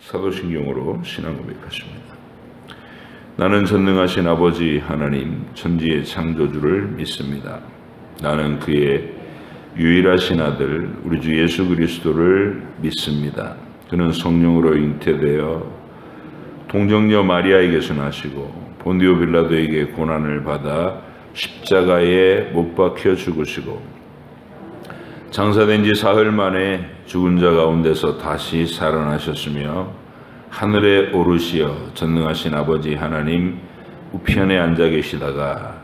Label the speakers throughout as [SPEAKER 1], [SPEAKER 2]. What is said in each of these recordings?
[SPEAKER 1] 사도신경으로 신앙 고백하십니다. 나는 전능하신 아버지 하나님 천지의 창조주를 믿습니다. 나는 그의 유일하신 아들 우리 주 예수 그리스도를 믿습니다. 그는 성령으로 잉태되어 동정녀 마리아에게서 나시고 본디오 빌라도에게 고난을 받아 십자가에 못 박혀 죽으시고 장사된 지 사흘 만에 죽은 자 가운데서 다시 살아나셨으며 하늘에 오르시어 전능하신 아버지 하나님 우편에 앉아 계시다가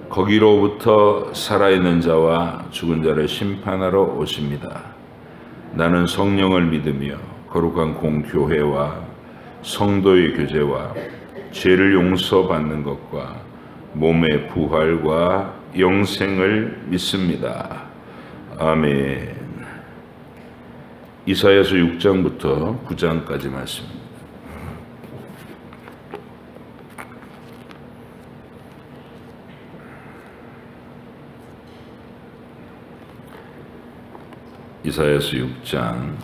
[SPEAKER 1] 거기로부터 살아있는 자와 죽은 자를 심판하러 오십니다. 나는 성령을 믿으며 거룩한 공교회와 성도의 교제와 죄를 용서받는 것과 몸의 부활과 영생을 믿습니다. 아멘. 이사야서 6장부터 9장까지 말씀입니다. 이사야서 6장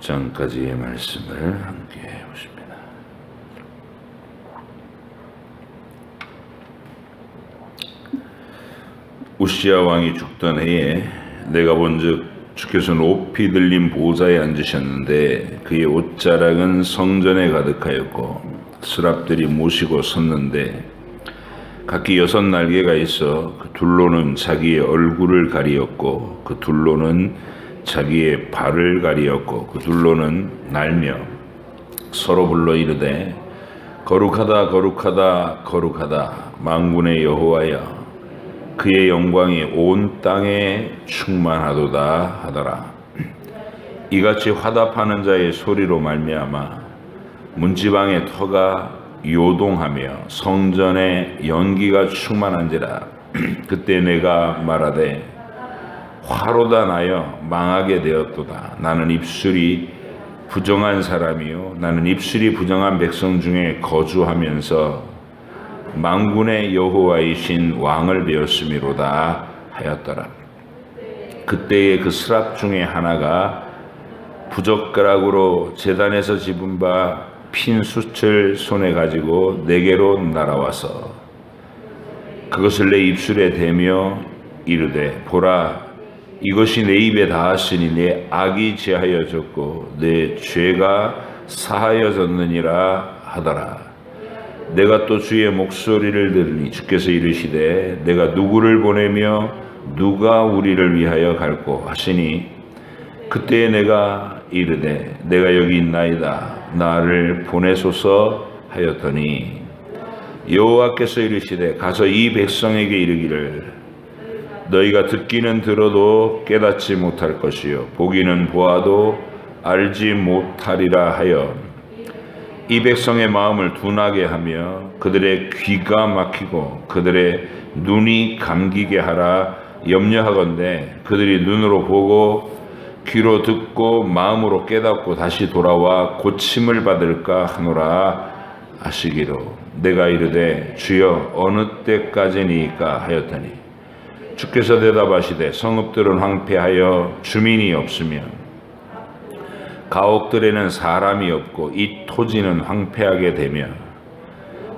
[SPEAKER 1] 9장까지의 말씀을 함께 보십니다. 우시야 왕이 죽던 해에 내가 본즉 주께서 높이 들린 보좌에 앉으셨는데 그의 옷자락은 성전에 가득하였고 스랍들이 모시고 섰는데 각기 6 날개가 있어 그 둘로는 자기의 얼굴을 가리었고 그 둘로는 자기의 발을 가리었고 그 둘로는 날며 서로 불러 이르되 거룩하다 거룩하다 거룩하다 만군의 여호와여 그의 영광이 온 땅에 충만하도다 하더라. 이같이 화답하는 자의 소리로 말미암아 문지방의 터가 요동하며 성전에 연기가 충만한지라. 그때 내가 말하되 화로다 나여 망하게 되었도다. 나는 입술이 부정한 사람이요 나는 입술이 부정한 백성 중에 거주하면서 만군의 여호와이신 왕을 배웠음이로다 하였더라. 그때에 그 스랍 중에 하나가 부젓가락으로 제단에서 집은 바 핀 숯을 손에 가지고 내게로 날아와서 그것을 내 입술에 대며 이르되 보라 이것이 내 입에 닿았으니 내 악이 제하여졌고 내 죄가 사하여졌느니라 하더라. 내가 또 주의 목소리를 들으니 주께서 이르시되 내가 누구를 보내며 누가 우리를 위하여 갈꼬 하시니 그때에 내가 이르되 내가 여기 있나이다 나를 보내소서 하였더니 여호와께서 이르시되 가서 이 백성에게 이르기를 너희가 듣기는 들어도 깨닫지 못할 것이요 보기는 보아도 알지 못하리라 하여 이 백성의 마음을 둔하게 하며 그들의 귀가 막히고 그들의 눈이 감기게 하라 염려하건대 그들이 눈으로 보고 귀로 듣고 마음으로 깨닫고 다시 돌아와 고침을 받을까 하노라 하시기로 내가 이르되 주여 어느 때까지니까 하였더니 주께서 대답하시되 성읍들은 황폐하여 주민이 없으며 가옥들에는 사람이 없고 이 토지는 황폐하게 되며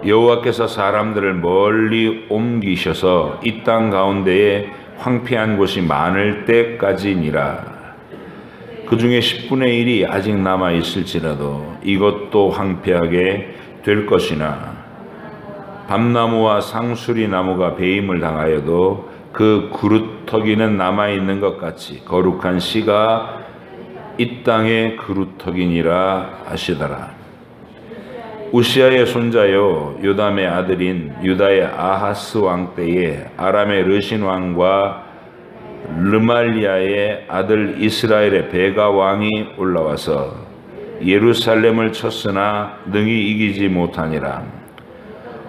[SPEAKER 1] 여호와께서 사람들을 멀리 옮기셔서 이 땅 가운데에 황폐한 곳이 많을 때까지니라. 그 중에 10분의 1이 아직 남아 있을지라도 이것도 황폐하게 될 것이나 밤나무와 상수리 나무가 배임을 당하여도 그 그루터기는 남아 있는 것 같이 거룩한 씨가 이 땅의 그루터기니라 하시더라. 우시아의 손자요 요담의 아들인 유다의 아하스 왕 때에 아람의 르신 왕과 르말리아의 아들 이스라엘의 베가 왕이 올라와서 예루살렘을 쳤으나 능히 이기지 못하니라.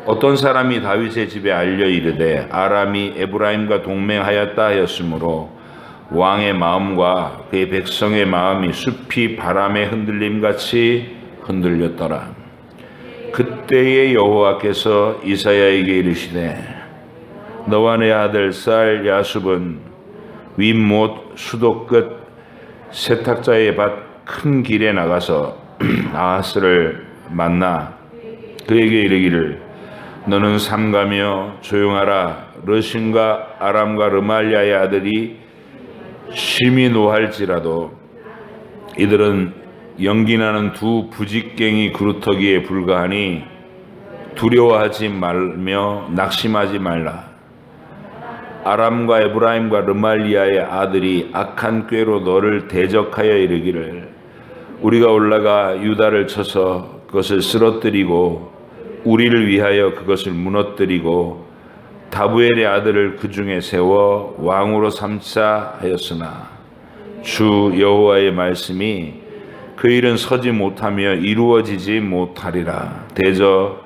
[SPEAKER 1] 어떤 사람이 다윗의 집에 알려 이르되 아람이 에브라임과 동맹하였다 하였으므로 왕의 마음과 그의 백성의 마음이 숲이 바람의 흔들림같이 흔들렸더라. 그때에 여호와께서 이사야에게 이르시되 너와 내 아들 쌀 야숲은 윗못 수도 끝 세탁자의 밭 큰 길에 나가서 아하스를 만나 그에게 이르기를 너는 삼가며 조용하라. 르신과 아람과 르말리아의 아들이 심히 노할지라도 이들은 연기나는 두 부직갱이 그루터기에 불과하니 두려워하지 말며 낙심하지 말라. 아람과 에브라임과 르말리아의 아들이 악한 꾀로 너를 대적하여 이르기를 우리가 올라가 유다를 쳐서 그것을 쓰러뜨리고 우리를 위하여 그것을 무너뜨리고 다부엘의 아들을 그 중에 세워 왕으로 삼자 하였으나 주 여호와의 말씀이 그 일은 서지 못하며 이루어지지 못하리라. 대저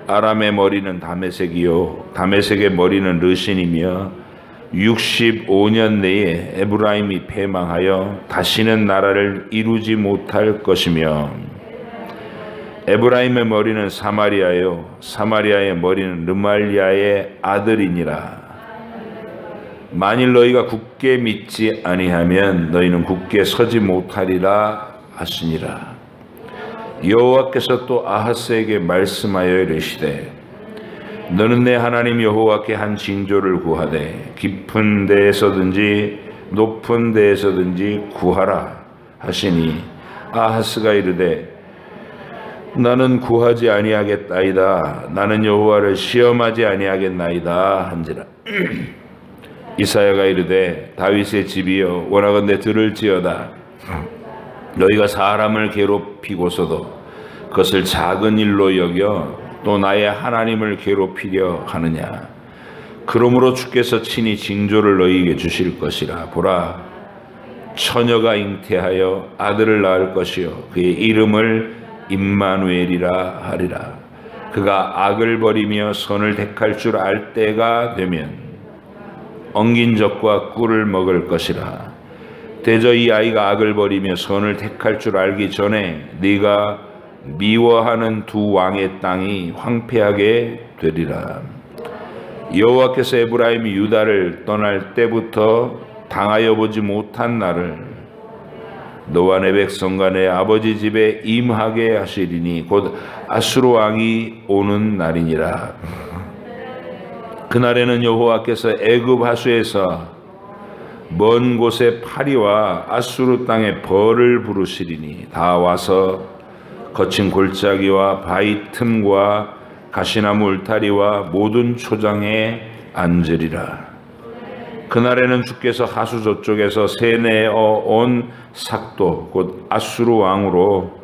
[SPEAKER 1] 아람의 머리는 다메섹이요 다메섹의 머리는 르신이며 65년 내에 에브라임이 패망하여 다시는 나라를 이루지 못할 것이며 에브라임의 머리는 사마리아요 사마리아의 머리는 르말리아의 아들이니라. 만일 너희가 굳게 믿지 아니하면 너희는 굳게 서지 못하리라 하시니라. 여호와께서 또 아하스에게 말씀하여 이르시되 너는 내 하나님 여호와께 한 징조를 구하되 깊은 데에서든지 높은 데에서든지 구하라 하시니 아하스가 이르되 나는 구하지 아니하겠나이다. 나는 여호와를 시험하지 아니하겠나이다 한지라. 이사야가 이르되 다윗의 집이여 원하건대 들을지어다. 너희가 사람을 괴롭히고서도 그것을 작은 일로 여겨 또 나의 하나님을 괴롭히려 하느냐. 그러므로 주께서 친히 징조를 너희에게 주실 것이라. 보라 처녀가 잉태하여 아들을 낳을 것이요 그의 이름을 임마누엘이라 하리라. 그가 악을 버리며 선을 택할 줄 알 때가 되면 엉긴 젖과 꿀을 먹을 것이라. 대저 이 아이가 악을 버리며 선을 택할 줄 알기 전에 네가 미워하는 두 왕의 땅이 황폐하게 되리라. 여호와께서 에브라임이 유다를 떠날 때부터 당하여 보지 못한 날을 너와 내 백성과 내 아버지 집에 임하게 하시리니 곧 아수르 왕이 오는 날이니라. 그날에는 여호와께서 애굽 하수에서 먼 곳에 파리와 아수르 땅에 벌을 부르시리니 다 와서 거친 골짜기와 바위 틈과 가시나무 울타리와 모든 초장에 앉으리라. 그날에는 주께서 하수 저쪽에서 세내어 온 삭도 곧 아수르 왕으로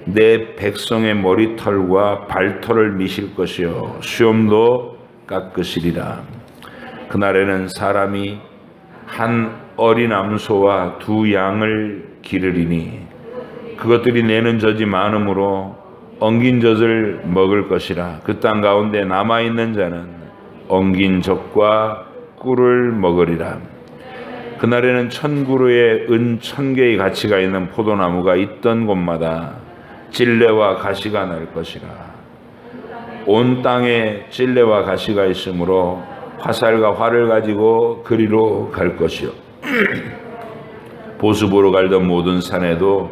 [SPEAKER 1] 내 백성의 머리털과 발털을 미실 것이요 수염도 깎으시리라. 그날에는 사람이 한 어린 암소와 두 양을 기르리니 그것들이 내는 젖이 많으므로 엉긴 젖을 먹을 것이라. 그 땅 가운데 남아있는 자는 엉긴 젖과 꿀을 먹으리라. 그날에는 1000그루의 은 1000개의 가치가 있는 포도나무가 있던 곳마다 찔레와 가시가 날 것이라. 온 땅에 찔레와 가시가 있으므로 화살과 활을 가지고 그리로 갈 것이요 보습으로 갈던 모든 산에도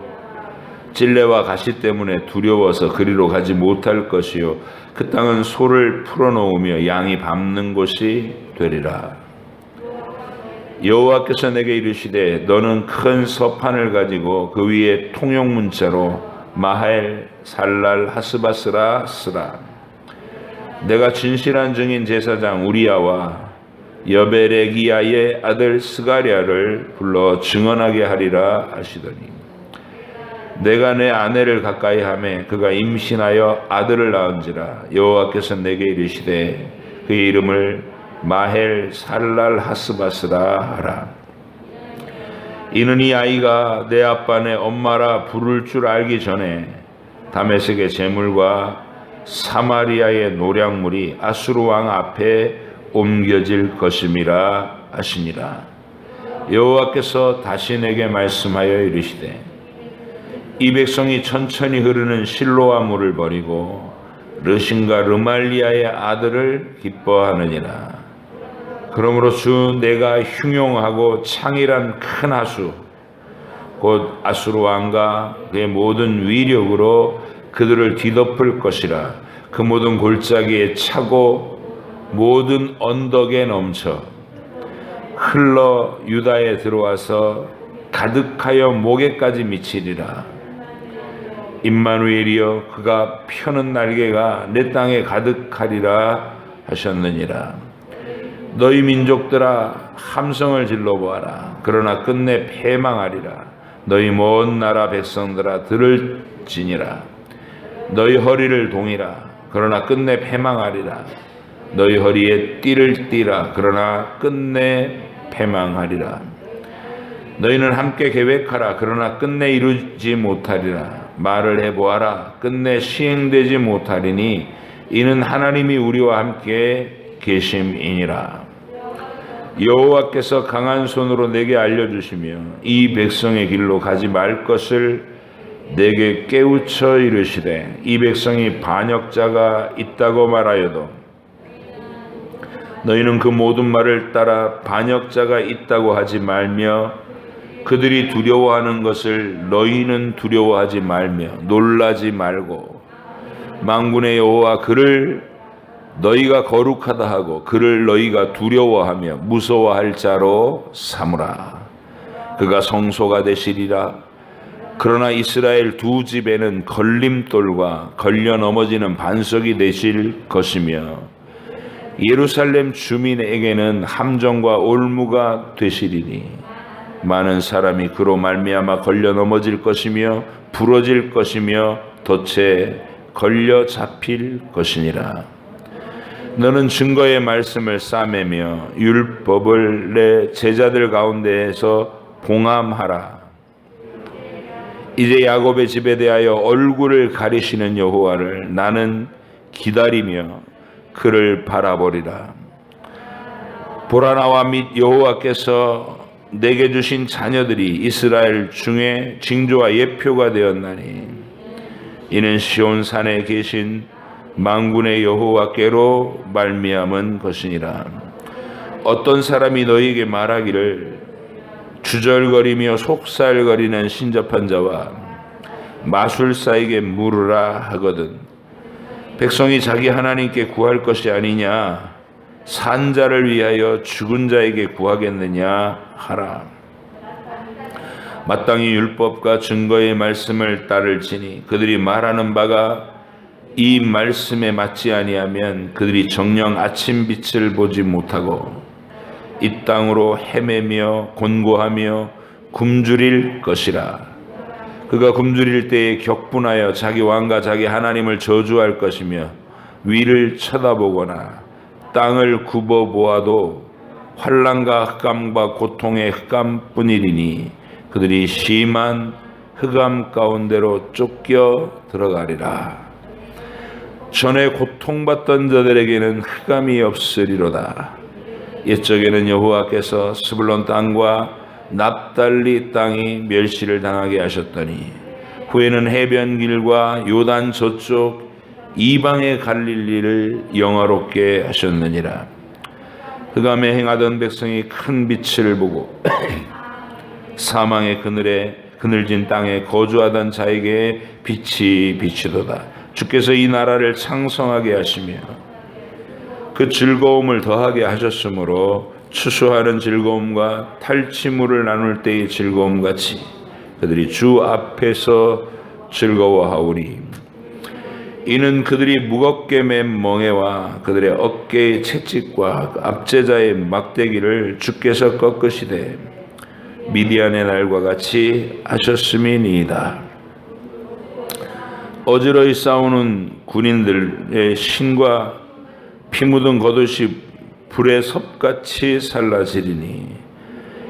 [SPEAKER 1] 찔레와 가시 때문에 두려워서 그리로 가지 못할 것이요 그 땅은 소를 풀어놓으며 양이 밟는 곳이 되리라. 여호와께서 내게 이르시되 너는 큰 서판을 가지고 그 위에 통용 문자로 마헬 살랄 하스바스라 쓰라. 내가 진실한 증인 제사장 우리야와 여베레기야의 아들 스가랴를 불러 증언하게 하리라 하시더니 내가 내 아내를 가까이 하매 그가 임신하여 아들을 낳은지라. 여호와께서 내게 이르시되 그의 이름을 마헬 살랄 하스바스라 하라. 이는 이 아이가 내 아빠 내 엄마라 부를 줄 알기 전에 다메섹의 제물과 사마리아의 노략물이 아수르 왕 앞에 옮겨질 것임이라 하시니라. 여호와께서 다시 내게 말씀하여 이르시되 이 백성이 천천히 흐르는 실로아 물을 버리고 르신과 르말리아의 아들을 기뻐하느니라. 그러므로 주 내가 흉용하고 창이란 큰 하수 곧 아수르 왕과 그의 모든 위력으로 그들을 뒤덮을 것이라. 그 모든 골짜기에 차고 모든 언덕에 넘쳐 흘러 유다에 들어와서 가득하여 목에까지 미치리라. 임마누엘이여 그가 펴는 날개가 내 땅에 가득하리라 하셨느니라. 너희 민족들아 함성을 질러보아라. 그러나 끝내 패망하리라. 너희 먼 나라 백성들아 들을지니라. 너희 허리를 동이라. 그러나 끝내 패망하리라. 너희 허리에 띠를 띠라. 그러나 끝내 패망하리라. 너희는 함께 계획하라. 그러나 끝내 이루지 못하리라. 말을 해보아라. 끝내 시행되지 못하리니 이는 하나님이 우리와 함께 계심이니라. 여호와께서 강한 손으로 내게 알려주시며 이 백성의 길로 가지 말 것을 내게 깨우쳐 이르시되 이 백성이 반역자가 있다고 말하여도 너희는 그 모든 말을 따라 반역자가 있다고 하지 말며 그들이 두려워하는 것을 너희는 두려워하지 말며 놀라지 말고 만군의 여호와 그를 너희가 거룩하다 하고 그를 너희가 두려워하며 무서워할 자로 삼으라. 그가 성소가 되시리라. 그러나 이스라엘 두 집에는 걸림돌과 걸려 넘어지는 반석이 되실 것이며 예루살렘 주민에게는 함정과 올무가 되시리니 많은 사람이 그로 말미암아 걸려 넘어질 것이며 부러질 것이며 덫에 걸려 잡힐 것이니라. 너는 증거의 말씀을 싸매며 율법을 내 제자들 가운데에서 봉함하라. 이제 야곱의 집에 대하여 얼굴을 가리시는 여호와를 나는 기다리며 그를 바라보리라. 보라 나와 및 여호와께서 내게 주신 자녀들이 이스라엘 중에 징조와 예표가 되었나니 이는 시온 산에 계신 만군의 여호와께로 말미암은 것이니라. 어떤 사람이 너희에게 말하기를 주절거리며 속살거리는 신접한 자와 마술사에게 물으라 하거든 백성이 자기 하나님께 구할 것이 아니냐 산 자를 위하여 죽은 자에게 구하겠느냐 하라. 마땅히 율법과 증거의 말씀을 따를지니 그들이 말하는 바가 이 말씀에 맞지 아니하면 그들이 정녕 아침 빛을 보지 못하고 이 땅으로 헤매며 곤고하며 굶주릴 것이라. 그가 굶주릴 때에 격분하여 자기 왕과 자기 하나님을 저주할 것이며 위를 쳐다보거나 땅을 굽어 보아도 환난과 흑암과 고통의 흑암뿐이리니 그들이 심한 흑암 가운데로 쫓겨 들어가리라. 전에 고통받던 자들에게는 흑암이 없으리로다. 옛적에는 여호와께서 스불론 땅과 납달리 땅이 멸시를 당하게 하셨더니 후에는 해변길과 요단 저쪽 이방의 갈릴리를 영화롭게 하셨느니라. 흑암에 행하던 백성이 큰 빛을 보고 사망의 그늘에 그늘진 땅에 거주하던 자에게 빛이 비치도다. 주께서 이 나라를 창성하게 하시며 그 즐거움을 더하게 하셨으므로 추수하는 즐거움과 탈취물을 나눌 때의 즐거움같이 그들이 주 앞에서 즐거워하오니 이는 그들이 무겁게 맨 멍에와 그들의 어깨의 채찍과 압제자의 막대기를 주께서 꺾으시되 미디안의 날과 같이 하셨음이니이다. 어지러이 싸우는 군인들의 신과 피 묻은 겉옷이 불의 섭같이 살라지리니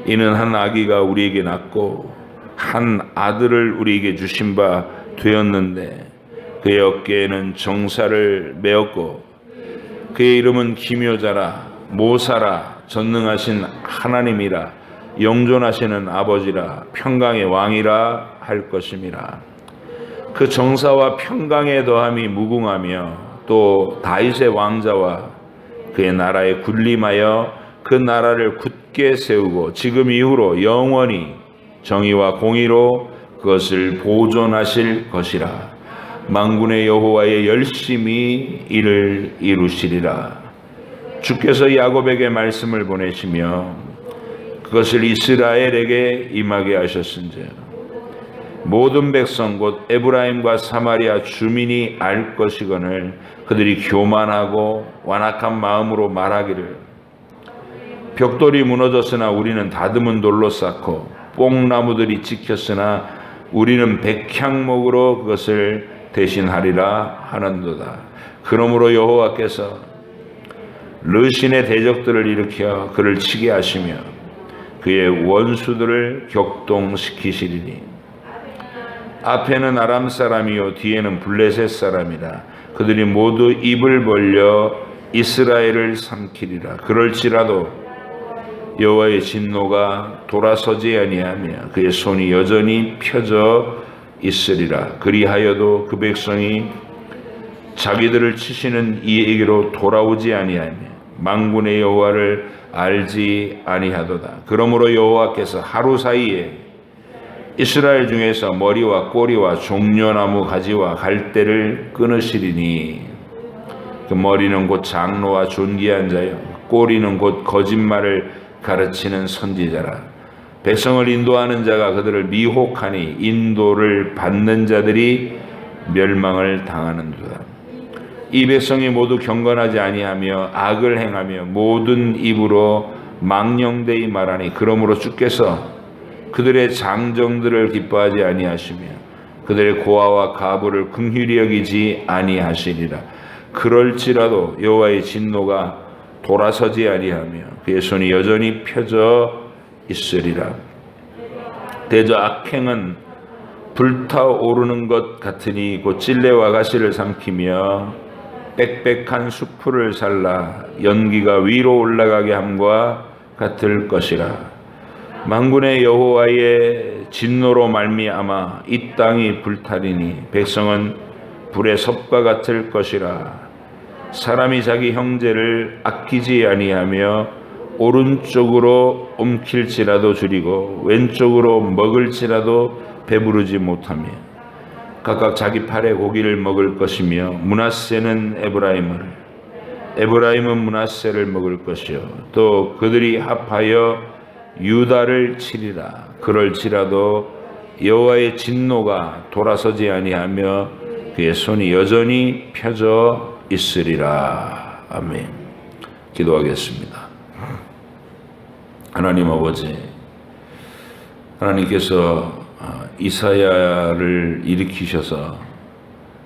[SPEAKER 1] 이는 한 아기가 우리에게 낳고 한 아들을 우리에게 주신 바 되었는데 그의 어깨에는 정사를 메었고 그의 이름은 기묘자라 모사라 전능하신 하나님이라 영존하시는 아버지라 평강의 왕이라 할 것임이라. 그 정사와 평강의 더함이 무궁하며 또 다윗의 왕자와 그의 나라에 군림하여 그 나라를 굳게 세우고 지금 이후로 영원히 정의와 공의로 그것을 보존하실 것이라. 만군의 여호와의 열심히 이를 이루시리라. 주께서 야곱에게 말씀을 보내시며 그것을 이스라엘에게 임하게 하셨은즉 모든 백성 곧 에브라임과 사마리아 주민이 알 것이거늘 그들이 교만하고 완악한 마음으로 말하기를 벽돌이 무너졌으나 우리는 다듬은 돌로 쌓고 뽕나무들이 찍혔으나 우리는 백향목으로 그것을 대신하리라 하는도다. 그러므로 여호와께서 르신의 대적들을 일으켜 그를 치게 하시며 그의 원수들을 격동시키시리니 앞에는 아람 사람이요 뒤에는 블레셋 사람이라. 그들이 모두 입을 벌려 이스라엘을 삼키리라. 그럴지라도 여호와의 진노가 돌아서지 아니하며 그의 손이 여전히 펴져 있으리라. 그리하여도 그 백성이 자기들을 치시는 이에게로 돌아오지 아니하며 만군의 여호와를 알지 아니하도다. 그러므로 여호와께서 하루 사이에 이스라엘 중에서 머리와 꼬리와 종려나무 가지와 갈대를 끊으시리니 그 머리는 곧 장로와 존귀한 자요 꼬리는 곧 거짓말을 가르치는 선지자라. 백성을 인도하는 자가 그들을 미혹하니 인도를 받는 자들이 멸망을 당하는도다. 이 백성이 모두 경건하지 아니하며 악을 행하며 모든 입으로 망령되이 말하니 그러므로 주께서 그들의 장정들을 기뻐하지 아니하시며 그들의 고아와 가부를 긍휼히 여기지 아니하시리라. 그럴지라도 여호와의 진노가 돌아서지 아니하며 그의 손이 여전히 펴져 있으리라. 대저 악행은 불타오르는 것 같으니 곧 찔레와 가시를 삼키며 빽빽한 수풀을 살라 연기가 위로 올라가게 함과 같을 것이라. 만군의 여호와의 진노로 말미암아 이 땅이 불타리니 백성은 불의 섭과 같을 것이라. 사람이 자기 형제를 아끼지 아니하며 오른쪽으로 옮길지라도 줄이고 왼쪽으로 먹을지라도 배부르지 못하며 각각 자기 팔에 고기를 먹을 것이며 므낫세는 에브라임은 므낫세를 먹을 것이요 또 그들이 합하여 유다를 치리라. 그럴지라도 여호와의 진노가 돌아서지 아니하며 그의 손이 여전히 펴져 있으리라. 아멘. 기도하겠습니다. 하나님 아버지, 하나님께서 이사야를 일으키셔서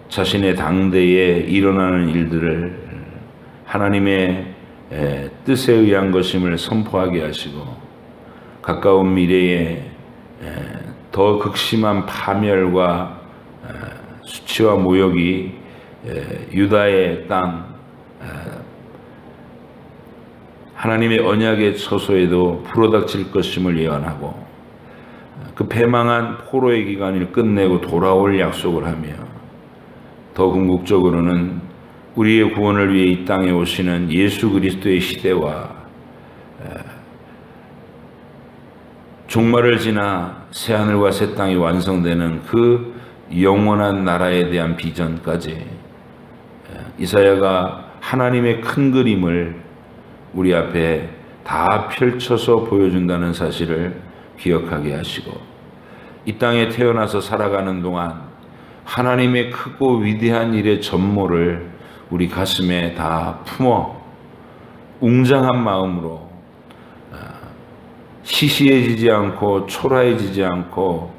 [SPEAKER 1] 자신의 당대에 일어나는 일들을 하나님의 뜻에 의한 것임을 선포하게 하시고 가까운 미래에 더 극심한 파멸과 수치와 모욕이 유다의 땅 하나님의 언약의 처소에도 불어닥칠 것임을 예언하고 그 패망한 포로의 기간을 끝내고 돌아올 약속을 하며 더 궁극적으로는 우리의 구원을 위해 이 땅에 오시는 예수 그리스도의 시대와 종말을 지나 새하늘과 새 땅이 완성되는 그 영원한 나라에 대한 비전까지 이사야가 하나님의 큰 그림을 우리 앞에 다 펼쳐서 보여준다는 사실을 기억하게 하시고 이 땅에 태어나서 살아가는 동안 하나님의 크고 위대한 일의 전모를 우리 가슴에 다 품어 웅장한 마음으로 시시해지지 않고 초라해지지 않고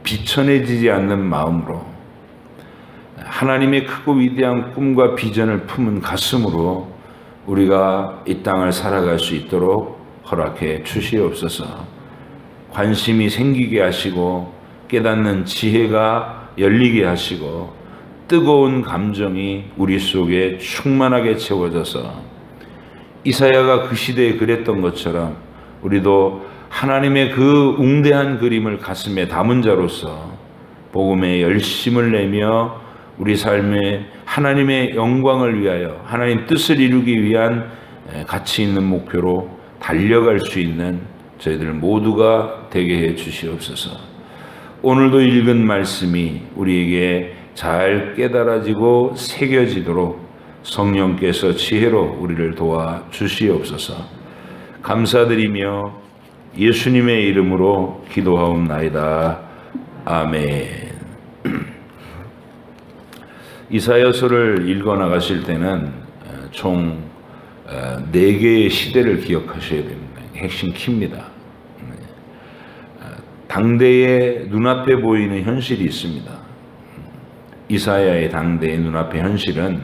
[SPEAKER 1] 비천해지지 않는 마음으로 하나님의 크고 위대한 꿈과 비전을 품은 가슴으로 우리가 이 땅을 살아갈 수 있도록 허락해 주시옵소서. 관심이 생기게 하시고 깨닫는 지혜가 열리게 하시고 뜨거운 감정이 우리 속에 충만하게 채워져서 이사야가 그 시대에 그랬던 것처럼 우리도 하나님의 그 웅대한 그림을 가슴에 담은 자로서 복음에 열심을 내며 우리 삶에 하나님의 영광을 위하여 하나님 뜻을 이루기 위한 가치 있는 목표로 달려갈 수 있는 저희들 모두가 되게 해 주시옵소서. 오늘도 읽은 말씀이 우리에게 잘 깨달아지고 새겨지도록 성령께서 지혜로 우리를 도와 주시옵소서. 감사드리며 예수님의 이름으로 기도하옵나이다. 아멘. 이사야서를 읽어 나가실 때는 총 4개의 시대를 기억하셔야 됩니다. 핵심 키입니다. 당대의 눈앞에 보이는 현실이 있습니다. 이사야의 당대의 눈앞의 현실은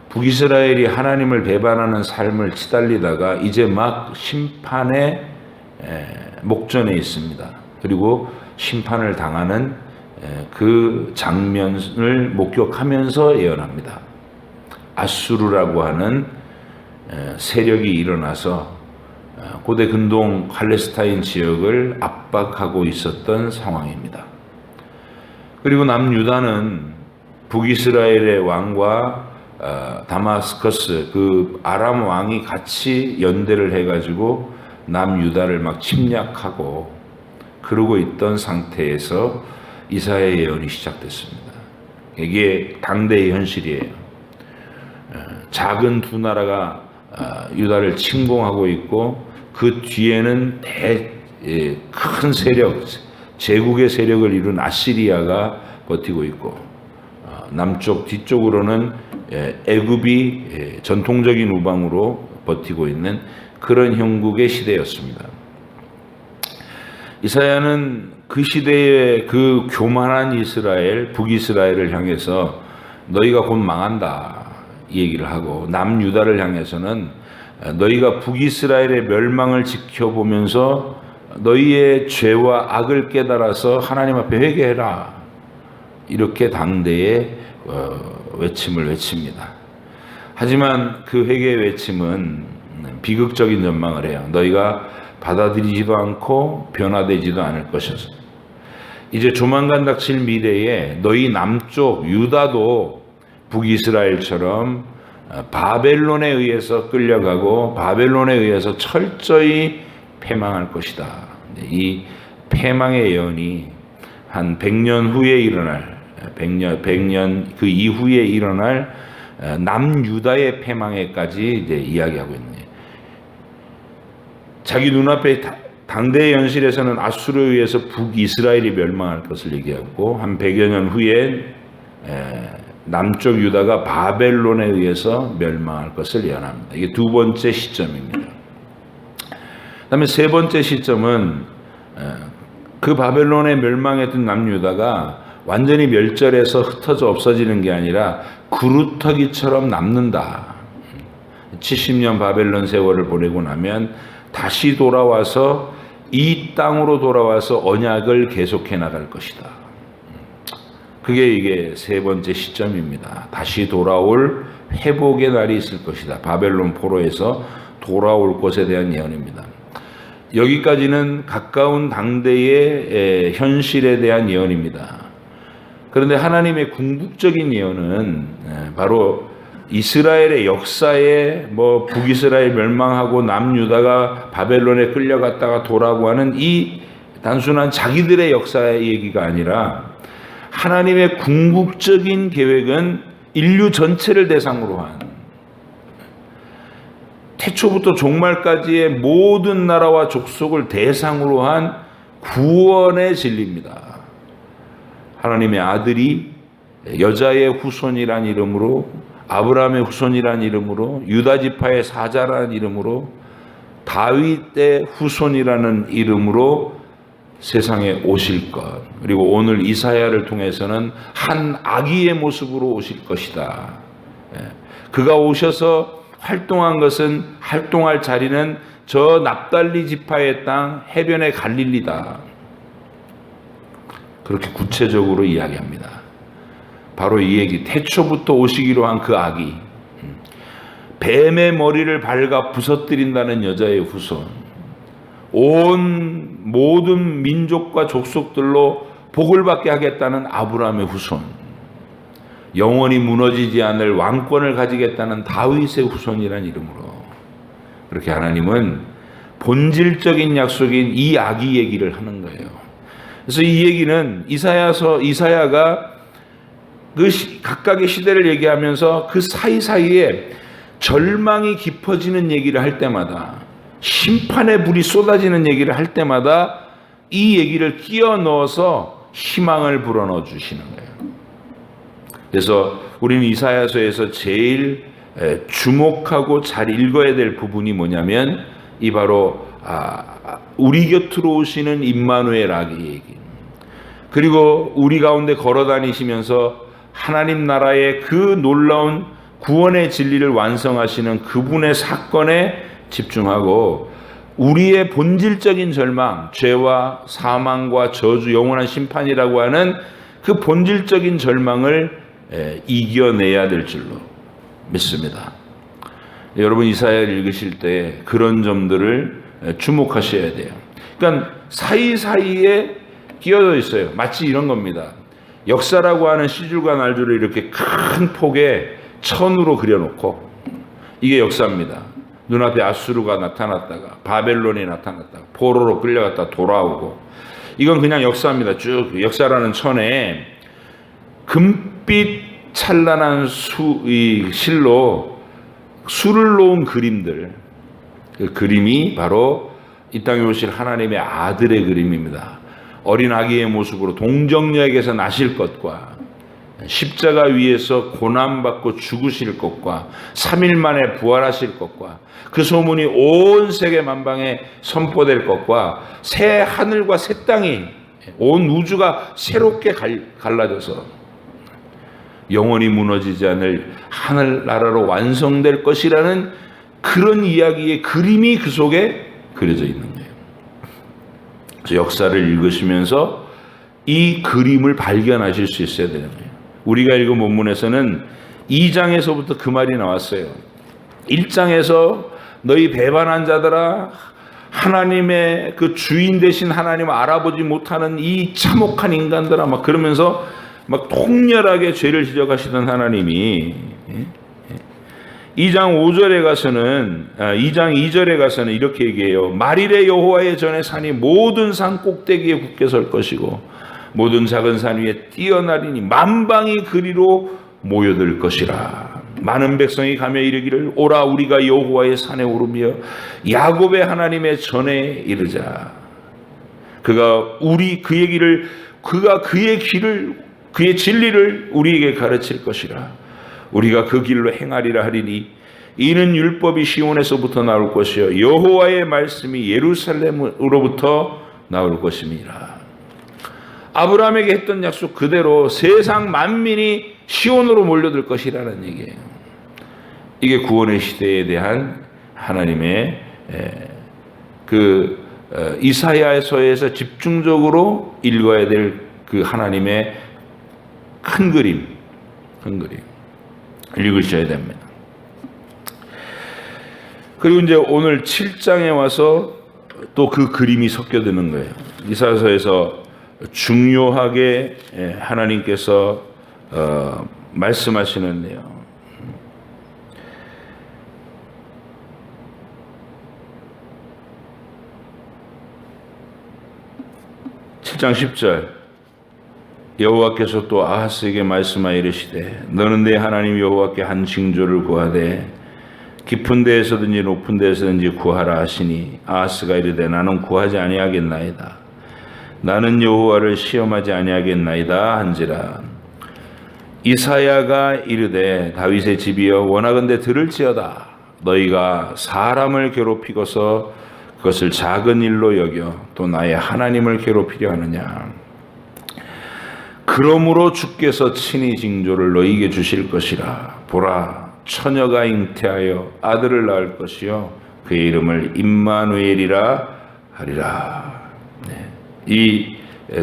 [SPEAKER 1] 북이스라엘이 하나님을 배반하는 삶을 치달리다가 이제 막 심판의 목전에 있습니다. 그리고 심판을 당하는 그 장면을 목격하면서 예언합니다. 아수르라고 하는 세력이 일어나서 고대 근동 팔레스타인 지역을 압박하고 있었던 상황입니다. 그리고 남유다는 북이스라엘의 왕과 다마스커스 그 아람 왕이 같이 연대를 해가지고 남유다를 막 침략하고 그러고 있던 상태에서 이사야의 예언이 시작됐습니다. 이게 당대의 현실이에요. 작은 두 나라가 유다를 침공하고 있고 그 뒤에는 큰 세력, 제국의 세력을 이룬 아시리아가 버티고 있고 남쪽 뒤쪽으로는 애굽이 전통적인 우방으로 버티고 있는 그런 형국의 시대였습니다. 이사야는 그 시대의 그 교만한 이스라엘, 북이스라엘을 향해서 너희가 곧 망한다 이 얘기를 하고 남유다를 향해서는 너희가 북이스라엘의 멸망을 지켜보면서 너희의 죄와 악을 깨달아서 하나님 앞에 회개해라 이렇게 당대의 외침을 외칩니다. 하지만 그 회개의 외침은 비극적인 전망을 해요. 너희가 받아들이지도 않고 변화되지도 않을 것이어서 이제 조만간 닥칠 미래에 너희 남쪽 유다도 북이스라엘처럼 바벨론에 의해서 끌려가고 바벨론에 의해서 철저히 패망할 것이다. 이 패망의 예언이 한 100년 후에 일어날 100년 그 이후에 일어날 남유다의 패망에까지 이제 이야기하고 있는 거예요. 자기 눈앞에 당대의 현실에서는 아수르에 의해서 북이스라엘이 멸망할 것을 얘기하고 한 100여 년 후에 남쪽 유다가 바벨론에 의해서 멸망할 것을 예언합니다. 이게 두 번째 시점입니다. 그 다음에 세 번째 시점은 그 바벨론에 멸망했던 남유다가 완전히 멸절해서 흩어져 없어지는 게 아니라 구루터기처럼 남는다. 70년 바벨론 세월을 보내고 나면 다시 돌아와서 이 땅으로 돌아와서 언약을 계속해 나갈 것이다. 그게 이게 세 번째 시점입니다. 다시 돌아올 회복의 날이 있을 것이다. 바벨론 포로에서 돌아올 것에 대한 예언입니다. 여기까지는 가까운 당대의 현실에 대한 예언입니다. 그런데 하나님의 궁극적인 예언은 바로 이스라엘의 역사에 북이스라엘 멸망하고 남유다가 바벨론에 끌려갔다가 돌아오고 하는 이 단순한 자기들의 역사의 얘기가 아니라 하나님의 궁극적인 계획은 인류 전체를 대상으로 한 태초부터 종말까지의 모든 나라와 족속을 대상으로 한 구원의 진리입니다. 하나님의 아들이 여자의 후손이란 이름으로 아브라함의 후손이란 이름으로 유다 지파의 사자라는 이름으로 다윗의 후손이라는 이름으로 세상에 오실 것, 그리고 오늘 이사야를 통해서는 한 아기의 모습으로 오실 것이다. 그가 오셔서 활동할 자리는 저 납달리 지파의 땅 해변의 갈릴리다. 그렇게 구체적으로 이야기합니다. 바로 이 얘기, 태초부터 오시기로 한 그 아기, 뱀의 머리를 밟아 부서뜨린다는 여자의 후손, 온 모든 민족과 족속들로 복을 받게 하겠다는 아브라함의 후손, 영원히 무너지지 않을 왕권을 가지겠다는 다윗의 후손이란 이름으로 그렇게 하나님은 본질적인 약속인 이 아기 얘기를 하는 거예요. 그래서 이 얘기는 이사야가 그 각각의 시대를 얘기하면서 그 사이사이에 절망이 깊어지는 얘기를 할 때마다, 심판의 불이 쏟아지는 얘기를 할 때마다 이 얘기를 끼워 넣어서 희망을 불어넣어 주시는 거예요. 그래서 우리는 이사야서에서 제일 주목하고 잘 읽어야 될 부분이 뭐냐면 이 바로 우리 곁으로 오시는 임마누엘 아기 얘기, 그리고 우리 가운데 걸어 다니시면서 하나님 나라의 그 놀라운 구원의 진리를 완성하시는 그분의 사건에 집중하고 우리의 본질적인 절망, 죄와 사망과 저주, 영원한 심판이라고 하는 그 본질적인 절망을 이겨내야 될 줄로 믿습니다. 여러분 이사야를 읽으실 때 그런 점들을 주목하셔야 돼요. 그러니까 사이사이에 끼어져 있어요. 마치 이런 겁니다. 역사라고 하는 시줄과 날줄을 이렇게 큰 폭에 천으로 그려놓고, 이게 역사입니다. 눈앞에 아수르가 나타났다가 바벨론이 나타났다가 포로로 끌려갔다 돌아오고, 이건 그냥 역사입니다. 쭉 역사라는 천에 금빛 찬란한 이 실로 수를 놓은 그림들, 그 그림이 바로 이 땅에 오실 하나님의 아들의 그림입니다. 어린 아기의 모습으로 동정녀에게서 나실 것과 십자가 위에서 고난받고 죽으실 것과 3일 만에 부활하실 것과 그 소문이 온 세계 만방에 선포될 것과 새 하늘과 새 땅이, 온 우주가 새롭게 갈라져서 영원히 무너지지 않을 하늘나라로 완성될 것이라는 그런 이야기의 그림이 그 속에 그려져 있는 거예요. 그래서 역사를 읽으시면서 이 그림을 발견하실 수 있어야 되는 거예요. 우리가 읽은 본문에서는 2장에서부터 그 말이 나왔어요. 1장에서 너희 배반한 자들아, 하나님의 그 주인 되신 하나님을 알아보지 못하는 이 참혹한 인간들아, 막 그러면서 막 통렬하게 죄를 지적하시던 하나님이 2장 5절에 가서는 2장 2절에 가서는 이렇게 얘기해요. 말일에 여호와의 전에 산이 모든 산 꼭대기에 굳게 설 것이고 모든 작은 산 위에 뛰어나리니 만방이 그리로 모여들 것이라. 많은 백성이 가며 이르기를 오라 우리가 여호와의 산에 오르며 야곱의 하나님의 전에 이르자. 그가 그의 길을, 그의 진리를 우리에게 가르칠 것이라. 우리가 그 길로 행하리라 하리니 이는 율법이 시온에서부터 나올 것이요 여호와의 말씀이 예루살렘으로부터 나올 것임이라. 아브라함에게 했던 약속 그대로 세상 만민이 시온으로 몰려들 것이라는 얘기예요. 이게 구원의 시대에 대한 하나님의 이사야서에서 집중적으로 읽어야 될 그 하나님의 큰 그림 읽으셔야 됩니다. 그리고 이제 오늘 7장에 와서 또 그 그림이 섞여드는 거예요. 이사야서에서 중요하게 하나님께서 말씀하시는 내용. 7장 10절 여호와께서 또 아하스에게 말씀하여 이르시되 너는 내 하나님 여호와께 한 징조를 구하되 깊은 데에서든지 높은 데에서든지 구하라 하시니 아하스가 이르되 나는 구하지 아니하겠나이다. 나는 여호와를 시험하지 아니하겠나이다 한지라. 이사야가 이르되 다윗의 집이여 원하건대 들을지어다. 너희가 사람을 괴롭히고서 그것을 작은 일로 여겨 또 나의 하나님을 괴롭히려 하느냐. 그러므로 주께서 친히 징조를 너희에게 주실 것이라. 보라 처녀가 잉태하여 아들을 낳을 것이요 그의 이름을 임마누엘이라 하리라. 이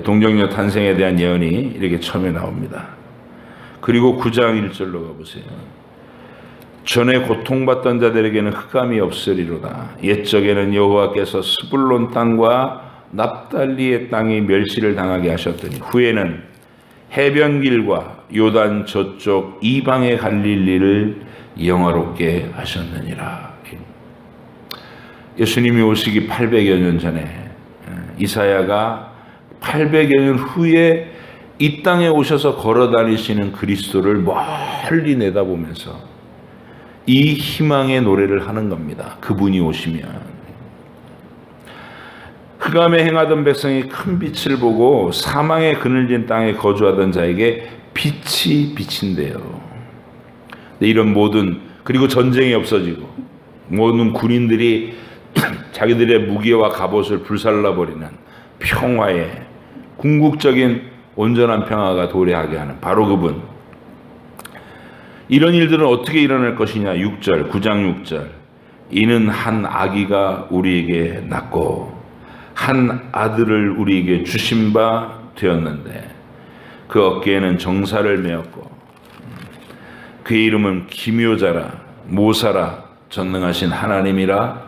[SPEAKER 1] 동정녀 탄생에 대한 예언이 이렇게 처음에 나옵니다. 그리고 9장 1절로 가보세요. 전에 고통받던 자들에게는 흑암이 없으리로다. 옛적에는 여호와께서 스불론 땅과 납달리의 땅이 멸시를 당하게 하셨더니 후에는 해변길과 요단 저쪽 이방의 갈릴리를 영화롭게 하셨느니라. 예수님이 오시기 800여 년 전에 이사야가 800여 년 후에 이 땅에 오셔서 걸어 다니시는 그리스도를 멀리 내다보면서 이 희망의 노래를 하는 겁니다. 그분이 오시면. 흑암에 행하던 백성이 큰 빛을 보고 사망의 그늘진 땅에 거주하던 자에게 빛이 비친대요. 이런 모든, 그리고 전쟁이 없어지고 모든 군인들이 자기들의 무기와 갑옷을 불살라버리는 평화의 궁극적인 온전한 평화가 도래하게 하는 바로 그분. 이런 일들은 어떻게 일어날 것이냐. 6절, 9장 6절. 이는 한 아기가 우리에게 낳고 한 아들을 우리에게 주신 바 되었는데 그 어깨에는 정사를 메었고 그의 이름은 기묘자라 모사라 전능하신 하나님이라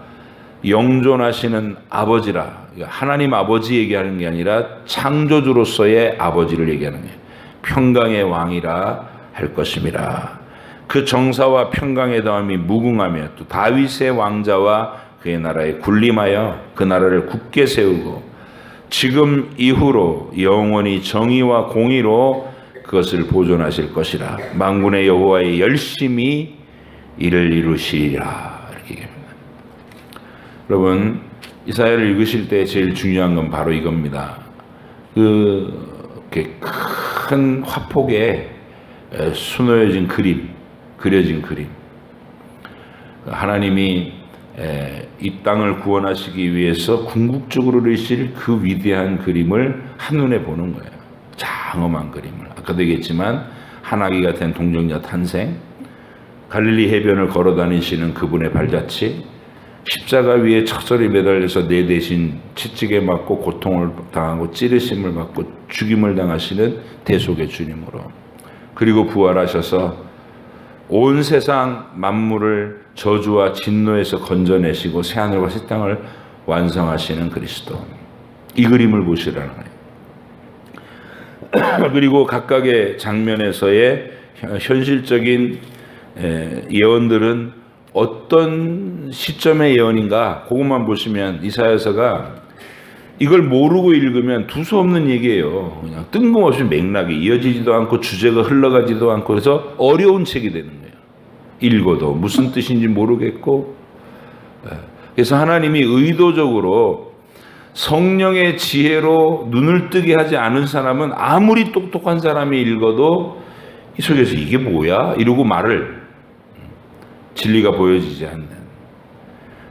[SPEAKER 1] 영존하시는 아버지라. 하나님 아버지 얘기하는 게 아니라 창조주로서의 아버지를 얘기하는 거예요. 평강의 왕이라 할 것임이라. 그 정사와 평강의 다음이 무궁하며 또 다윗의 왕자와 그의 나라에 군림하여 그 나라를 굳게 세우고 지금 이후로 영원히 정의와 공의로 그것을 보존하실 것이라. 만군의 여호와의 열심히 이를 이루시리라. 이렇게 얘기합니다. 여러분, 이사야를 읽으실 때 제일 중요한 건 바로 이겁니다. 그렇게 큰 화폭에 수놓여진 그림, 그려진 그림. 하나님이 이 땅을 구원하시기 위해서 궁극적으로 이루실 그 위대한 그림을 한눈에 보는 거예요. 장엄한 그림을. 아까도 얘기했지만 한 아기가 된 동정자 탄생, 갈릴리 해변을 걸어 다니시는 그분의 발자취, 십자가 위에 척설이 매달려서 내 대신 채찍에 맞고 고통을 당하고 찌르심을 받고 죽임을 당하시는 대속의 주님으로, 그리고 부활하셔서 온 세상 만물을 저주와 진노에서 건져내시고 새하늘과 새 땅을 완성하시는 그리스도. 이 그림을 보시라는 거예요. 그리고 각각의 장면에서의 현실적인 예언들은 어떤 시점의 예언인가, 그것만 보시면 이사야서가 이걸 모르고 읽으면 두서없는 얘기예요. 그냥 뜬금없이 맥락이 이어지지도 않고 주제가 흘러가지도 않고 그래서 어려운 책이 되는 거예요. 읽어도 무슨 뜻인지 모르겠고. 그래서 하나님이 의도적으로 성령의 지혜로 눈을 뜨게 하지 않은 사람은 아무리 똑똑한 사람이 읽어도 이 속에서 이게 뭐야? 이러고 말을, 진리가 보여지지 않는.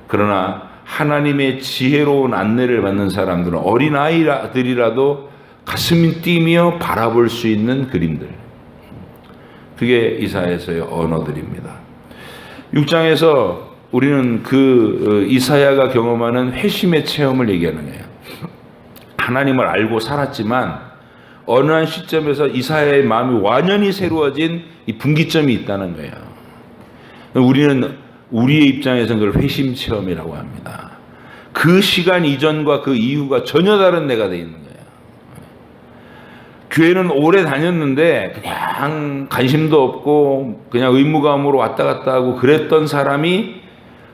[SPEAKER 1] 그러나 하나님의 지혜로운 안내를 받는 사람들은 어린아이들이라도 가슴이 뛰며 바라볼 수 있는 그림들. 그게 이사야서의 언어들입니다. 6장에서 우리는 그 이사야가 경험하는 회심의 체험을 얘기하는 거예요. 하나님을 알고 살았지만 어느 한 시점에서 이사야의 마음이 완전히 새로워진 이 분기점이 있다는 거예요. 우리는 우리의 입장에서는 그걸 회심 체험이라고 합니다. 그 시간 이전과 그 이후가 전혀 다른 내가 되어 있는 거예요. 교회는 오래 다녔는데 그냥 관심도 없고 그냥 의무감으로 왔다 갔다 하고 그랬던 사람이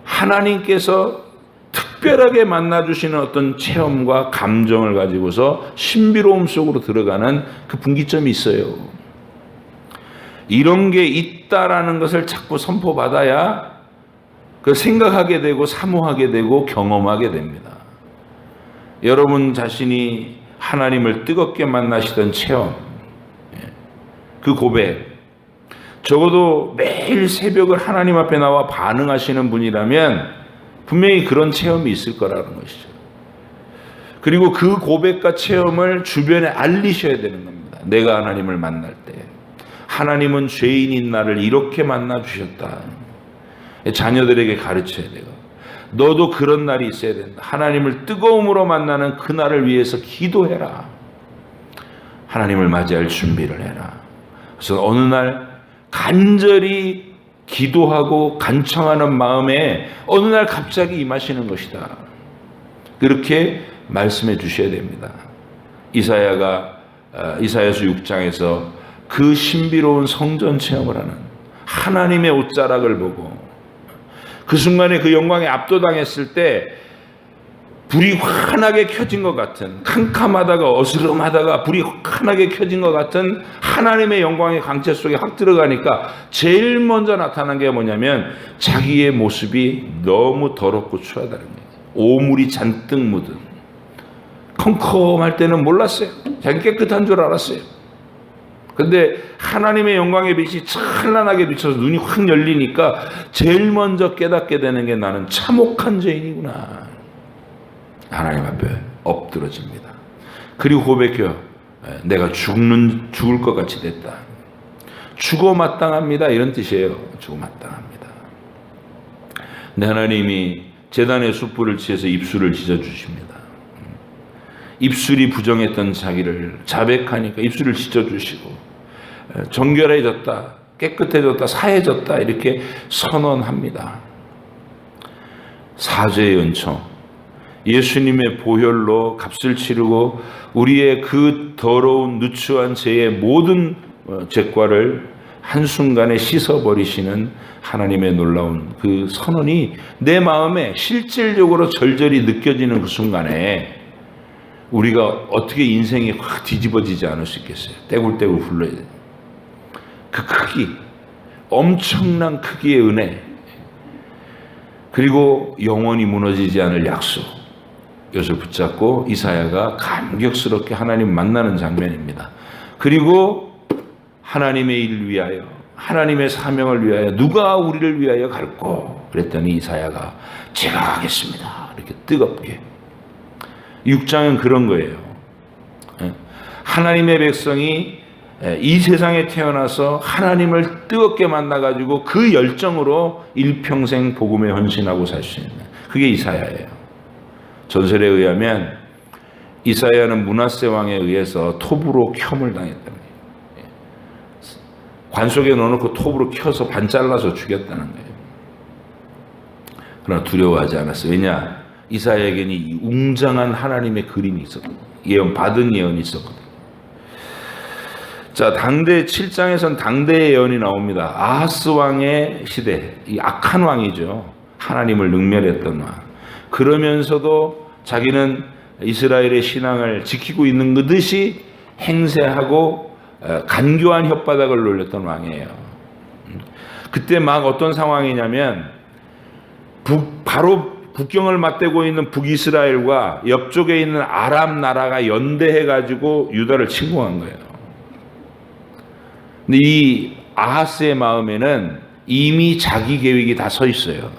[SPEAKER 1] 하나님께서 특별하게 만나주시는 어떤 체험과 감정을 가지고서 신비로움 속으로 들어가는 그 분기점이 있어요. 이런 게 있다라는 것을 자꾸 선포받아야 그 생각하게 되고 사모하게 되고 경험하게 됩니다. 여러분 자신이 하나님을 뜨겁게 만나시던 체험, 그 고백, 적어도 매일 새벽을 하나님 앞에 나와 반응하시는 분이라면 분명히 그런 체험이 있을 거라는 것이죠. 그리고 그 고백과 체험을 주변에 알리셔야 되는 겁니다. 내가 하나님을 만날 때 하나님은 죄인인 나를 이렇게 만나 주셨다. 자녀들에게 가르쳐야 돼요. 너도 그런 날이 있어야 된다. 하나님을 뜨거움으로 만나는 그 날을 위해서 기도해라. 하나님을 맞이할 준비를 해라. 그래서 어느 날 간절히 기도하고 간청하는 마음에 어느 날 갑자기 임하시는 것이다. 그렇게 말씀해 주셔야 됩니다. 이사야서 6장에서 그 신비로운 성전 체험을 하는 하나님의 옷자락을 보고 그 순간에 그 영광에 압도당했을 때 불이 환하게 켜진 것 같은, 캄캄하다가 어스름하다가 불이 환하게 켜진 것 같은 하나님의 영광의 광채 속에 확 들어가니까 제일 먼저 나타난 게 뭐냐면 자기의 모습이 너무 더럽고 추하다는 거예요. 오물이 잔뜩 묻은. 컴컴할 때는 몰랐어요. 자기 깨끗한 줄 알았어요. 근데 하나님의 영광의 빛이 찬란하게 비쳐서 눈이 확 열리니까 제일 먼저 깨닫게 되는 게 나는 참혹한 죄인이구나. 하나님 앞에 엎드러집니다. 그리고 고백해요. 내가 죽을 것 같이 됐다. 죽어 마땅합니다. 이런 뜻이에요. 죽어 마땅합니다. 근데 하나님이 제단의 숯불을 취해서 입술을 찢어주십니다. 입술이 부정했던 자기를 자백하니까 입술을 찢어주시고 정결해졌다, 깨끗해졌다, 사해졌다 이렇게 선언합니다. 사죄의 은총, 예수님의 보혈로 값을 치르고 우리의 그 더러운 누추한 죄의 모든 죄과를 한순간에 씻어버리시는 하나님의 놀라운 그 선언이 내 마음에 실질적으로 절절히 느껴지는 그 순간에 우리가 어떻게 인생이 확 뒤집어지지 않을 수 있겠어요? 떼굴떼굴 굴러야 돼요. 그 크기, 엄청난 크기의 은혜, 그리고 영원히 무너지지 않을 약속, 이것을 붙잡고 이사야가 감격스럽게 하나님 만나는 장면입니다. 그리고 하나님의 일을 위하여, 하나님의 사명을 위하여 누가 우리를 위하여 갈꼬? 그랬더니 이사야가 제가 가겠습니다. 이렇게 뜨겁게. 6장은 그런 거예요. 하나님의 백성이 이 세상에 태어나서 하나님을 뜨겁게 만나가지고 그 열정으로 일평생 복음에 헌신하고 살 수 있는, 그게 이사야예요. 전설에 의하면 이사야는 므낫세 왕에 의해서 톱으로 켬을 당했다는 거예요. 관 속에 넣어놓고 톱으로 켜서 반 잘라서 죽였다는 거예요. 그러나 두려워하지 않았어요. 왜냐? 이사야에게는 이 웅장한 하나님의 그림이 있었거든요. 받은 예언이 있었거든요. 자, 당대 7장에선 당대의 예언이 나옵니다. 아하스 왕의 시대, 이 악한 왕이죠. 하나님을 능멸했던 왕. 그러면서도 자기는 이스라엘의 신앙을 지키고 있는 듯이 행세하고 간교한 혓바닥을 놀렸던 왕이에요. 그때 막 어떤 상황이냐면 바로 국경을 맞대고 있는 북이스라엘과 옆쪽에 있는 아람 나라가 연대해가지고 유다를 침공한 거예요. 근데 이 아하스의 마음에는 이미 자기 계획이 다 서 있어요.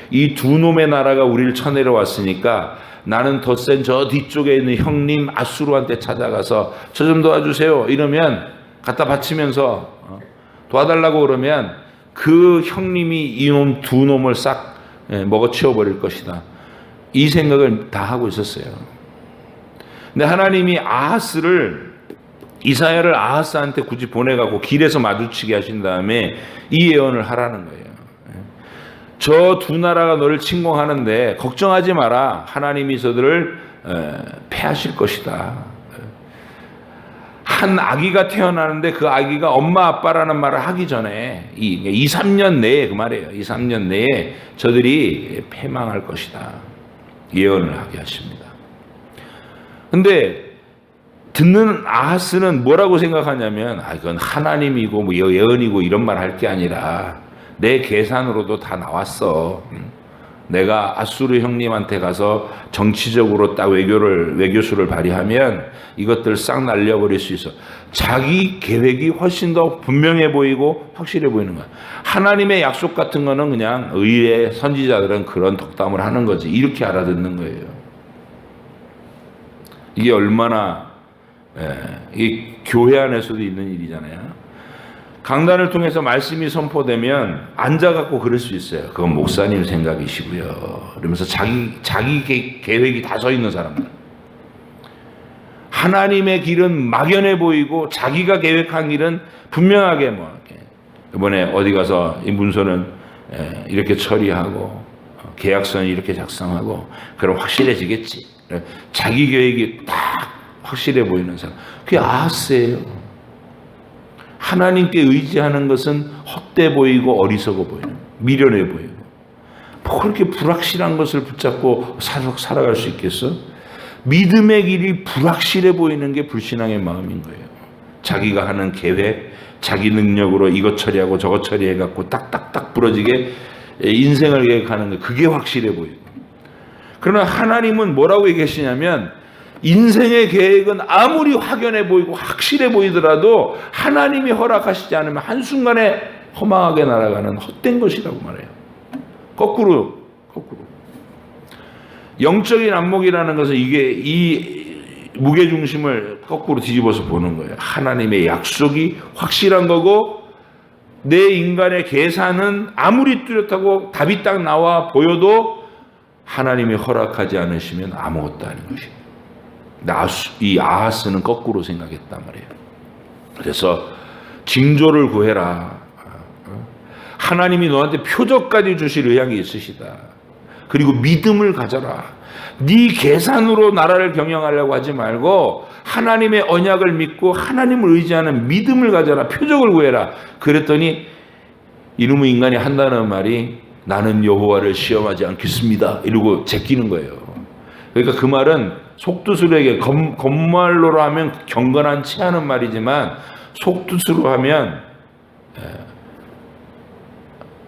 [SPEAKER 1] 이 두 놈의 나라가 우리를 쳐내려왔으니까 나는 더 센 저 뒤쪽에 있는 형님 아수르한테 찾아가서 저 좀 도와주세요. 이러면 갖다 바치면서 도와달라고 그러면 그 형님이 이놈 두 놈을 싹 먹어치워버릴 것이다. 이 생각을 다 하고 있었어요. 근데 하나님이 이사야를 아하스한테 굳이 보내가고 길에서 마주치게 하신 다음에 이 예언을 하라는 거예요. 저 두 나라가 너를 침공하는데 걱정하지 마라. 하나님이 저들을 패하실 것이다. 한 아기가 태어나는데 그 아기가 엄마 아빠라는 말을 하기 전에 2, 3년 내에, 그 말이에요. 2, 3년 내에 저들이 패망할 것이다. 예언을 하게 하십니다. 근데 듣는 아하스는 뭐라고 생각하냐면 그건 하나님이고 뭐 예언이고 이런 말 할 게 아니라 내 계산으로도 다 나왔어. 내가 아수르 형님한테 가서 정치적으로 딱 외교수를 발휘하면 이것들 싹 날려버릴 수 있어. 자기 계획이 훨씬 더 분명해 보이고 확실해 보이는 거야. 하나님의 약속 같은 거는 그냥 의의 선지자들은 그런 덕담을 하는 거지. 이렇게 알아듣는 거예요. 이게 얼마나 이 교회 안에서도 있는 일이잖아요. 강단을 통해서 말씀이 선포되면 앉아갖고 그럴 수 있어요. 그건 목사님 생각이시고요. 그러면서 자기 계획이 다 서 있는 사람들. 하나님의 길은 막연해 보이고 자기가 계획한 길은 분명하게 이렇게. 이번에 어디 가서 이 문서는 이렇게 처리하고 계약서는 이렇게 작성하고 그럼 확실해지겠지. 자기 계획이 딱 확실해 보이는 사람. 그게 아하스예요. 하나님께 의지하는 것은 헛돼 보이고 어리석어 보이는, 미련해 보이고 뭐 그렇게 불확실한 것을 붙잡고 살아갈 수 있겠어? 믿음의 길이 불확실해 보이는 게 불신앙의 마음인 거예요. 자기가 하는 계획, 자기 능력으로 이것 처리하고 저것 처리해갖고 딱딱딱 부러지게 인생을 계획하는 거, 그게 확실해 보여요. 그러나 하나님은 뭐라고 얘기하시냐면, 인생의 계획은 아무리 확연해 보이고 확실해 보이더라도 하나님이 허락하시지 않으면 한순간에 허망하게 날아가는 헛된 것이라고 말해요. 거꾸로. 영적인 안목이라는 것은 이게 이 무게중심을 거꾸로 뒤집어서 보는 거예요. 하나님의 약속이 확실한 거고, 내 인간의 계산은 아무리 뚜렷하고 답이 딱 나와 보여도 하나님이 허락하지 않으시면 아무것도 아닌 것이에요. 이 아하스는 거꾸로 생각했단 말이에요. 그래서 징조를 구해라. 하나님이 너한테 표적까지 주실 의향이 있으시다. 그리고 믿음을 가져라. 네 계산으로 나라를 경영하려고 하지 말고 하나님의 언약을 믿고 하나님을 의지하는 믿음을 가져라. 표적을 구해라. 그랬더니 이놈의 인간이 한다는 말이 나는 여호와를 시험하지 않겠습니다. 이러고 제끼는 거예요. 그러니까 그 말은 속뜻으로 겉말로로 하면 경건하지 않은 말이지만 속뜻으로 하면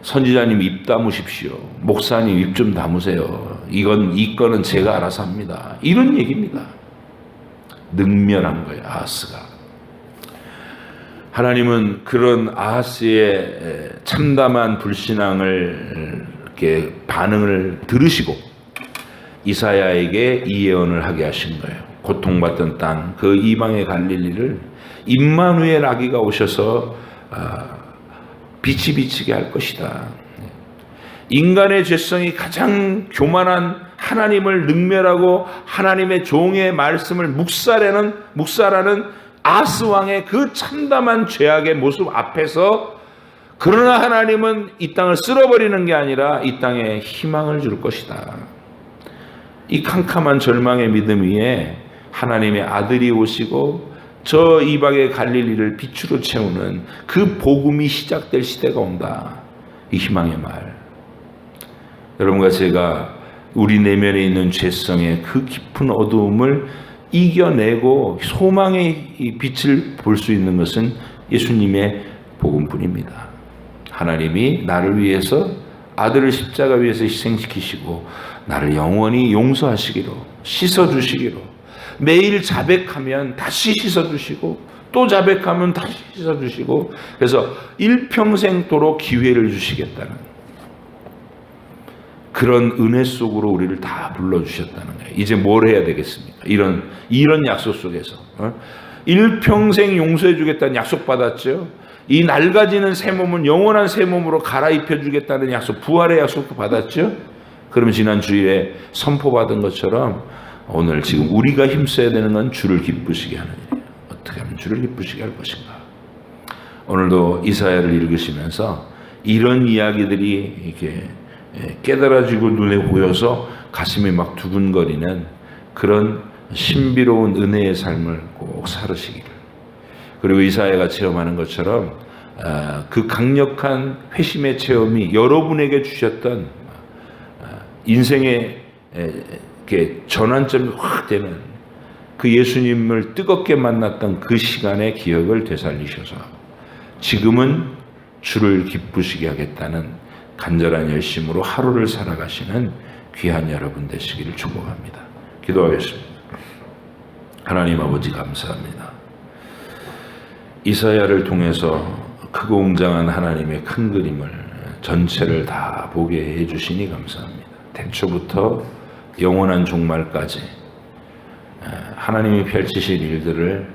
[SPEAKER 1] 선지자님 입 다무십시오. 목사님 입 좀 다무세요. 이 건은 제가 알아서 합니다. 이런 얘기입니다. 능멸한 거예요, 아하스가. 하나님은 그런 아하스의 참담한 불신앙을 이렇게 반응을 들으시고 이사야에게 이 예언을 하게 하신 거예요. 고통받던 땅, 그 이방의 갈릴리를 임마누엘 아기가 오셔서 빛이 비치게 할 것이다. 인간의 죄성이 가장 교만한 하나님을 능멸하고 하나님의 종의 말씀을 묵살하는 아하스 왕의 그 참담한 죄악의 모습 앞에서, 그러나 하나님은 이 땅을 쓸어버리는 게 아니라 이 땅에 희망을 줄 것이다. 이 캄캄한 절망의 믿음 위에 하나님의 아들이 오시고 저 이방의 갈릴리를 빛으로 채우는 그 복음이 시작될 시대가 온다. 이 희망의 말. 여러분과 제가 우리 내면에 있는 죄성의 그 깊은 어두움을 이겨내고 소망의 이 빛을 볼 수 있는 것은 예수님의 복음뿐입니다. 하나님이 나를 위해서 아들을 십자가 위에서 희생시키시고 나를 영원히 용서하시기로, 씻어주시기로, 매일 자백하면 다시 씻어주시고 또 자백하면 다시 씻어주시고, 그래서 일평생도록 기회를 주시겠다는 그런 은혜 속으로 우리를 다 불러주셨다는 거예요. 이제 뭘 해야 되겠습니까? 이런 약속 속에서 일평생 용서해 주겠다는 약속 받았죠. 이 낡아지는 새 몸은 영원한 새 몸으로 갈아입혀 주겠다는 약속, 부활의 약속도 받았죠. 그러면 지난 주일에 선포받은 것처럼 오늘 지금 우리가 힘써야 되는 건 주를 기쁘시게 하는 일이에요. 어떻게 하면 주를 기쁘시게 할 것인가? 오늘도 이사야를 읽으시면서 이런 이야기들이 이렇게 깨달아지고 눈에 보여서 가슴이 막 두근거리는 그런 신비로운 은혜의 삶을 꼭 살으시기를. 그리고 이사야가 체험하는 것처럼 그 강력한 회심의 체험이 여러분에게 주셨던 인생의 전환점이 확 되는 그 예수님을 뜨겁게 만났던 그 시간의 기억을 되살리셔서 지금은 주를 기쁘시게 하겠다는 간절한 열심으로 하루를 살아가시는 귀한 여러분 되시기를 축복합니다. 기도하겠습니다. 하나님 아버지 감사합니다. 이사야를 통해서 크고 웅장한 하나님의 큰 그림을 전체를 다 보게 해주시니 감사합니다. 태초부터 영원한 종말까지 하나님이 펼치실 일들을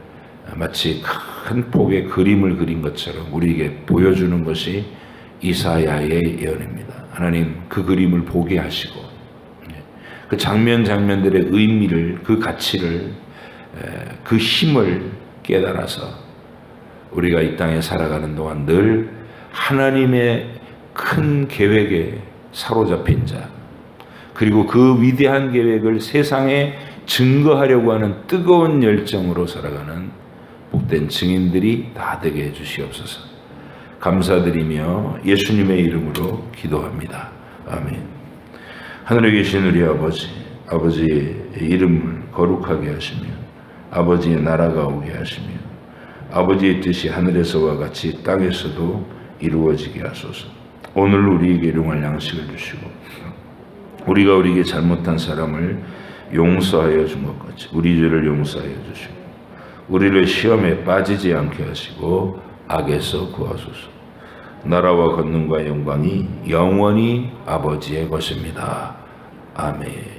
[SPEAKER 1] 마치 큰 폭의 그림을 그린 것처럼 우리에게 보여주는 것이 이사야의 예언입니다. 하나님 그 그림을 보게 하시고 그 장면들의 의미를, 그 가치를, 그 힘을 깨달아서 우리가 이 땅에 살아가는 동안 늘 하나님의 큰 계획에 사로잡힌 자, 그리고 그 위대한 계획을 세상에 증거하려고 하는 뜨거운 열정으로 살아가는 복된 증인들이 다 되게 해주시옵소서. 감사드리며 예수님의 이름으로 기도합니다. 아멘. 하늘에 계신 우리 아버지, 아버지의 이름을 거룩하게 하시며 아버지의 나라가 오게 하시며 아버지의 뜻이 하늘에서와 같이 땅에서도 이루어지게 하소서. 오늘 우리에게 일용할 양식을 주시고 우리가 우리에게 잘못한 사람을 용서하여 준 것 같이 우리 죄를 용서하여 주시고 우리를 시험에 빠지지 않게 하시고 악에서 구하소서. 나라와 권능과 영광이 영원히 아버지의 것입니다. 아멘.